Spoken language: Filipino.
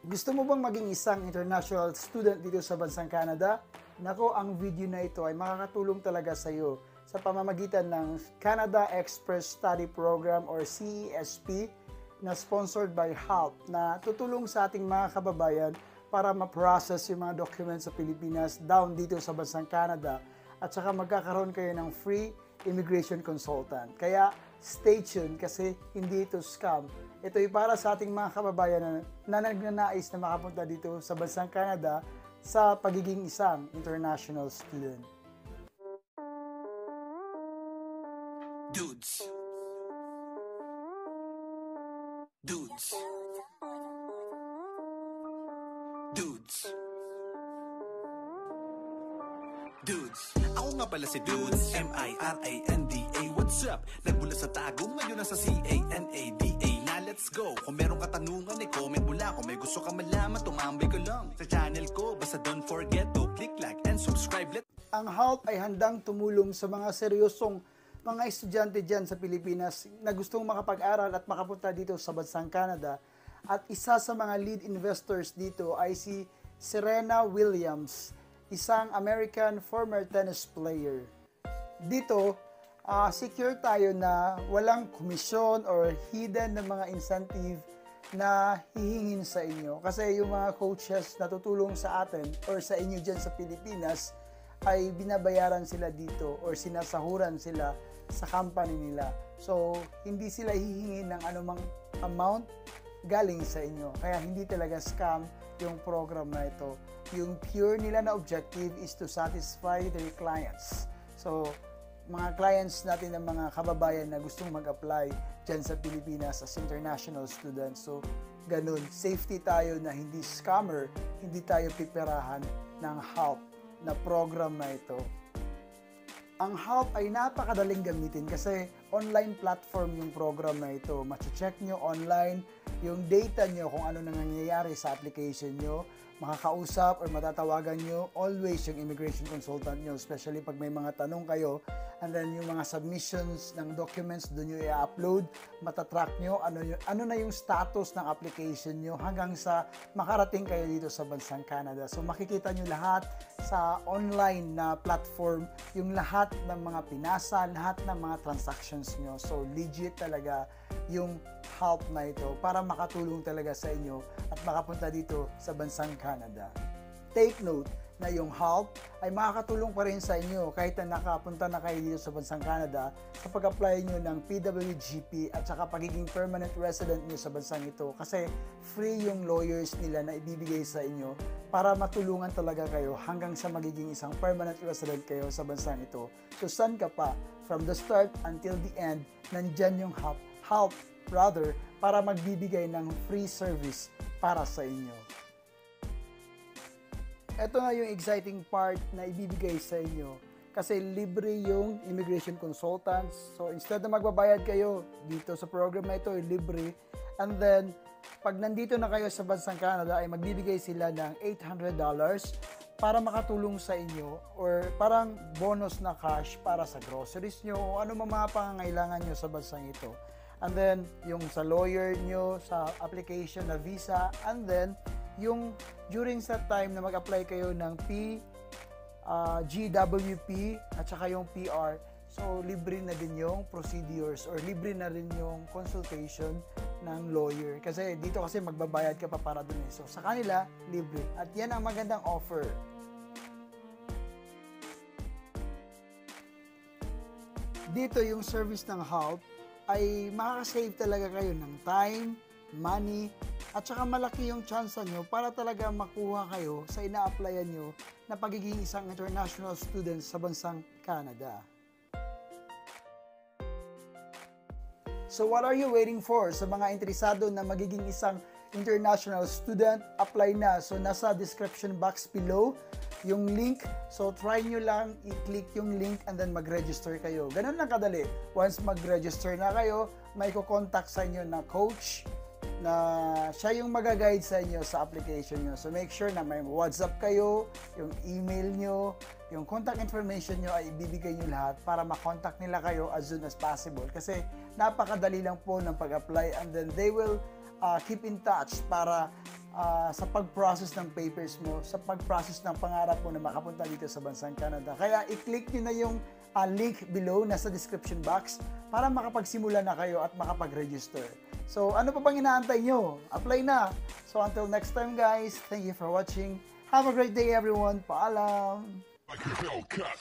Gusto mo bang maging isang international student dito sa bansang Canada? Nako, ang video na ito ay makakatulong talaga sa iyo sa pamamagitan ng Canada Express Study Program or CESP na sponsored by HALP na tutulong sa ating mga kababayan para ma-process yung mga documents sa Pilipinas down dito sa bansang Canada at saka magkakaroon kayo ng free immigration consultant. Kaya stay tuned kasi hindi ito scam. Ito ay para sa ating mga kababayan na nagnanais na makapunta dito sa bansang Canada sa pagiging isang international student. Dudes. Dudes. Dudes. Dudes. Ako nga pala si Dudes, M-I-R-A-N-D-A. What's up? Nagmula sa tago, ngayon nasa C-A-N-A-D-A. Na let's go. Kung meron katanungan, comment mo lang. Kung may gusto ka malaman, tumambay ko lang sa channel ko. Basta don't forget to click like and subscribe. Ang HALP ay handang tumulong sa mga seryosong mga estudyante dyan sa Pilipinas na gustong makapag-aral at makapunta dito sa bansang Canada. At isa sa mga lead investors dito ay si Serena Williams, isang American former tennis player. Dito, secure tayo na walang komisyon or hidden na mga incentive na hihingin sa inyo. Kasi yung mga coaches na tutulong sa atin or sa inyo dyan sa Pilipinas ay binabayaran sila dito or sinasahuran sila sa company nila. So, hindi sila hihingi ng anumang amount galing sa inyo. Kaya hindi talaga scam yung program na ito. Yung pure nila na objective is to satisfy their clients. So, mga clients natin ng mga kababayan na gustong mag-apply dyan sa Pilipinas as international students. So, ganun. Safety tayo na hindi scammer, hindi tayo piperahan ng HALP na program na ito. Ang HALP ay napakadaling gamitin kasi online platform yung program na ito. Mache-check nyo online yung data nyo kung ano nangyayari sa application nyo. Makakausap or matatawagan nyo always yung immigration consultant nyo, especially pag may mga tanong kayo. And then yung mga submissions ng documents doon nyo i-upload, matatrack nyo ano na yung status ng application nyo hanggang sa makarating kayo dito sa bansang Canada. So makikita nyo lahat sa online na platform, yung lahat ng mga pinasa, lahat ng mga transactions nyo. So legit talaga yung HALP na ito para makatulong talaga sa inyo at makapunta dito sa bansang Canada. Take note na yung HALP ay makakatulong pa rin sa inyo kahit na nakapunta na kayo dito sa bansang Canada sa pag-apply nyo ng PWGP at saka pagiging permanent resident nyo sa bansang ito kasi free yung lawyers nila na ibibigay sa inyo para matulungan talaga kayo hanggang sa magiging isang permanent resident kayo sa bansang ito. So saan ka pa? From the start until the end, nandyan yung HALP para magbibigay ng free service para sa inyo. Ito na yung exciting part na ibibigay sa inyo kasi libre yung immigration consultants. So instead na magbabayad kayo dito sa program na ito, libre. And then, pag nandito na kayo sa bansang Canada, ay magbibigay sila ng $800 para makatulong sa inyo or parang bonus na cash para sa groceries nyo o ano mga pangangailangan nyo sa bansang ito. And then, yung sa lawyer nyo, sa application na visa, and then, yung during sa time na mag-apply kayo ng GWP at saka yung PR, so libre na din yung procedures or libre na rin yung consultation ng lawyer. Kasi dito kasi magbabayad ka pa para dun. So sa kanila, libre. At yan ang magandang offer. Dito yung service ng HALP ay makakasave talaga kayo ng time, money, at saka malaki yung chance nyo para talaga makuha kayo sa ina-applyan nyo na pagiging isang international student sa bansang Canada. So what are you waiting for? Sa mga interesado na magiging isang international student, apply na. So nasa description box below yung link. So try nyo lang, i-click yung link and then mag-register kayo. Ganun lang kadali. Once mag-register na kayo, may kukontak sa inyo na coach na siya yung mag-guide sa inyo sa application nyo. So make sure na may WhatsApp kayo, yung email nyo, yung contact information nyo ay ibibigay nyo lahat para makontak nila kayo as soon as possible. Kasi napakadali lang po ng pag-apply and then they will keep in touch para sa pag-process ng papers mo, sa pag-process ng pangarap mo na makapunta dito sa bansang Canada. Kaya i-click nyo na yung link below, nasa description box, para makapagsimula na kayo at makapag-register. So, ano pa bang inaantay nyo? Apply na! So, until next time guys, thank you for watching. Have a great day everyone. Paalam! Like a Hellcat.